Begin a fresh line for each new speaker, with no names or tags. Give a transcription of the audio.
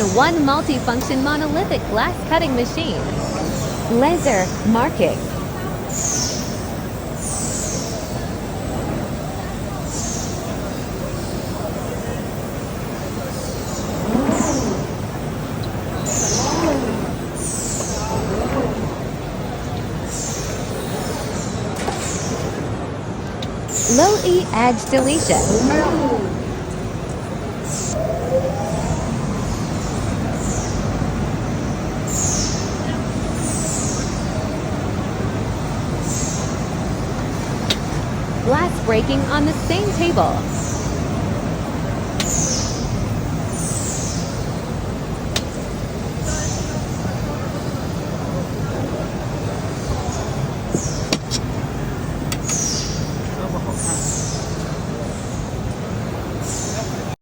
in one multifunction monolithic glass cutting machine. Laser marking. Low edge deletion. Glass breaking on the same table.